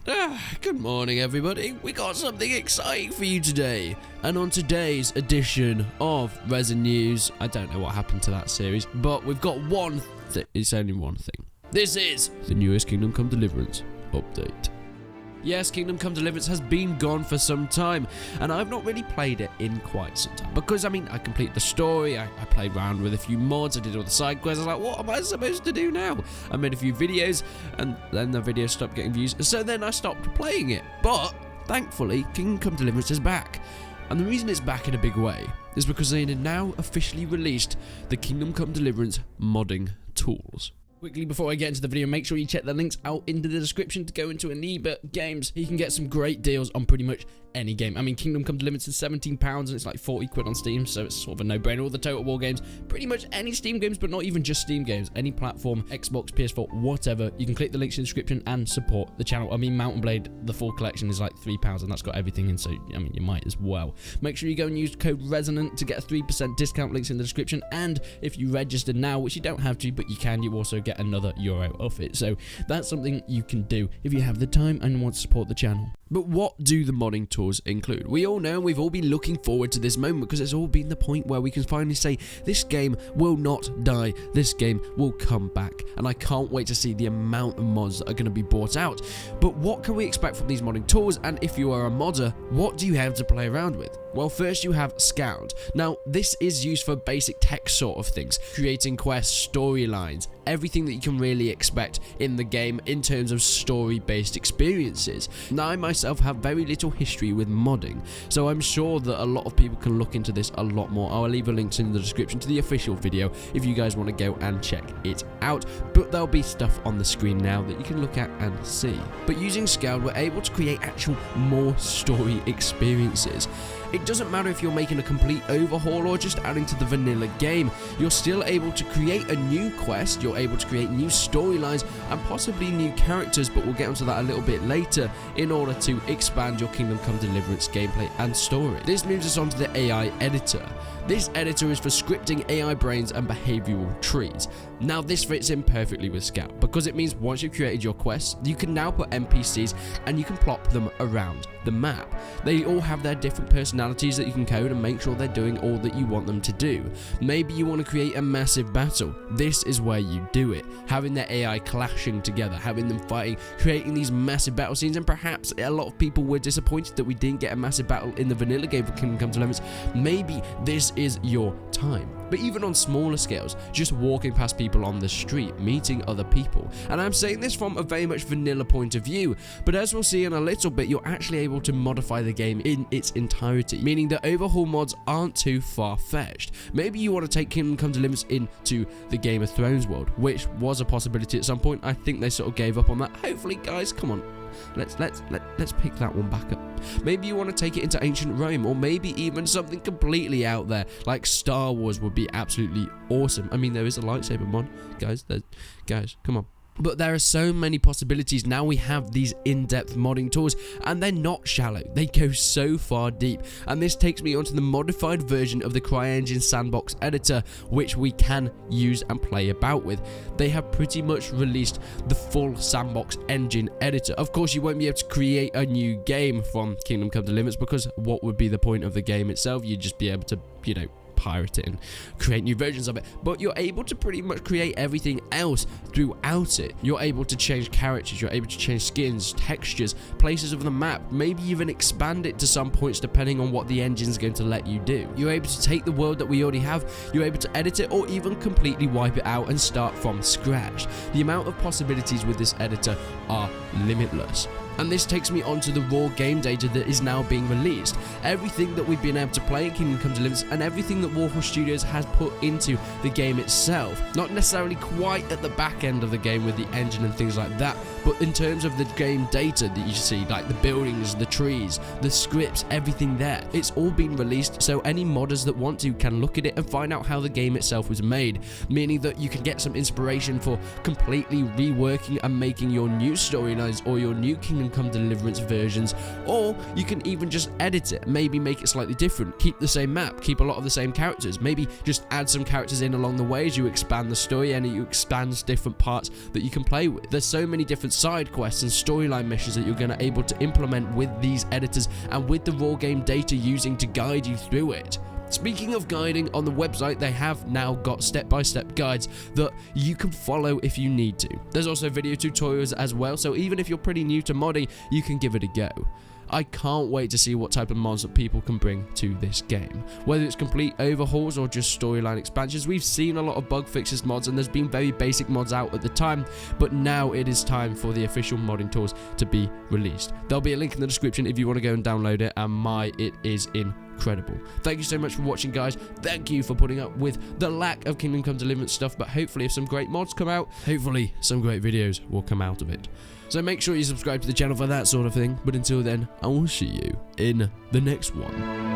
Good morning, everybody. We got something exciting for you today. And on today's edition of Resin News, I don't know what happened to that series, but we've got one thing. It's only one thing. This is the newest Kingdom Come Deliverance update. Yes, Kingdom Come Deliverance has been gone for some time, and I've not really played it in quite some time. Because, I completed the story, I played around with a few mods, I did all the side quests, I was like, what am I supposed to do now? I made a few videos, and then the videos stopped getting views, so then I stopped playing it. But, thankfully, Kingdom Come Deliverance is back. And the reason it's back in a big way is because they have now officially released the Kingdom Come Deliverance modding tools. Quickly before I get into the video, make sure you check the links out into the description to go into Aniba Games. You can get some great deals on pretty much any game. Kingdom Come Deliverance is £17 and it's like 40 quid on Steam, so it's sort of a no-brainer. All the Total War games, pretty much any Steam games, but not even just Steam games. Any platform, Xbox, PS4, whatever. You can click the links in the description and support the channel. Mountain Blade, the full collection is like £3 and that's got everything in, so you might as well. Make sure you go and use code RESONANT to get a 3% discount. Links in the description, and if you register now, which you don't have to, but you can, you also get another euro off it. So that's something you can do if you have the time and want to support the channel. But what do the modding tools include? We all know, we've all been looking forward to this moment because it's all been the point where we can finally say this game will not die, this game will come back, and I can't wait to see the amount of mods that are going to be brought out. But what can we expect from these modding tools, and if you are a modder, what do you have to play around with? Well, first you have Scout. Now, this is used for basic tech sort of things, creating quests, storylines, everything that you can really expect in the game in terms of story-based experiences. Now, I myself have very little history with modding, so I'm sure that a lot of people can look into this a lot more. I'll leave a link in the description to the official video if you guys want to go and check it out, but there'll be stuff on the screen now that you can look at and see. But using Scout, we're able to create actual more story experiences. It doesn't matter if you're making a complete overhaul or just adding to the vanilla game, you're still able to create a new quest, you're able to create new storylines and possibly new characters, but we'll get onto that a little bit later, in order to expand your Kingdom Come Deliverance gameplay and story. This moves us on to the AI editor. This editor is for scripting AI brains and behavioral trees. Now this fits in perfectly with Scout because it means once you've created your quests, you can now put NPCs and you can plop them around the map. They all have their different personalities that you can code and make sure they're doing all that you want them to do. Maybe you want to create a massive battle. This is where you do it. Having their AI clashing together, having them fighting, creating these massive battle scenes, and perhaps a lot of people were disappointed that we didn't get a massive battle in the vanilla game for Kingdom Come Deliverance. Maybe this is your time. But even on smaller scales, just walking past people on the street, meeting other people. And I'm saying this from a very much vanilla point of view, but as we'll see in a little bit, you're actually able to modify the game in its entirety, meaning that overhaul mods aren't too far-fetched. Maybe you want to take Kingdom Come Deliverance into the Game of Thrones world, which was a possibility at some point. I think they sort of gave up on that. Hopefully, guys, come on. Let's pick that one back up. Maybe you want to take it into ancient Rome, or maybe even something completely out there like Star Wars would be absolutely awesome. There is a lightsaber mod, guys, come on. But there are so many possibilities. Now we have these in-depth modding tools, and they're not shallow. They go so far deep. And this takes me onto the modified version of the CryEngine Sandbox Editor, which we can use and play about with. They have pretty much released the full Sandbox Engine Editor. Of course, you won't be able to create a new game from Kingdom Come Deliverance, because what would be the point of the game itself? You'd just be able to, pirate it and create new versions of it, but you're able to pretty much create everything else throughout it. You're able to change characters, you're able to change skins, textures, places of the map, maybe even expand it to some points depending on what the engine's going to let you do. You're able to take the world that we already have, you're able to edit it, or even completely wipe it out and start from scratch. The amount of possibilities with this editor are limitless. And this takes me on to the raw game data that is now being released. Everything that we've been able to play in Kingdom Come Deliverance, and everything that Warhorse Studios has put into the game itself. Not necessarily quite at the back end of the game with the engine and things like that, but in terms of the game data that you see, like the buildings, the trees, the scripts, everything there. It's all been released, so any modders that want to can look at it and find out how the game itself was made, meaning that you can get some inspiration for completely reworking and making your new storylines or your new Kingdom Kingdom Come Deliverance versions, or you can even just edit it, maybe make it slightly different, keep the same map, keep a lot of the same characters, maybe just add some characters in along the way as you expand the story and you expand different parts that you can play with. There's so many different side quests and storyline missions that you're going to able to implement with these editors and with the raw game data using to guide you through it. Speaking of guiding, on the website they have now got step-by-step guides that you can follow if you need to. There's also video tutorials as well, so even if you're pretty new to modding, you can give it a go. I can't wait to see what type of mods that people can bring to this game. Whether it's complete overhauls or just storyline expansions, we've seen a lot of bug fixes mods and there's been very basic mods out at the time, but now it is time for the official modding tools to be released. There'll be a link in the description if you want to go and download it, and it is incredible. Thank you so much for watching, guys. Thank you for putting up with the lack of Kingdom Come Deliverance stuff, but hopefully if some great mods come out, hopefully some great videos will come out of it. So make sure you subscribe to the channel for that sort of thing, but until then, I will see you in the next one.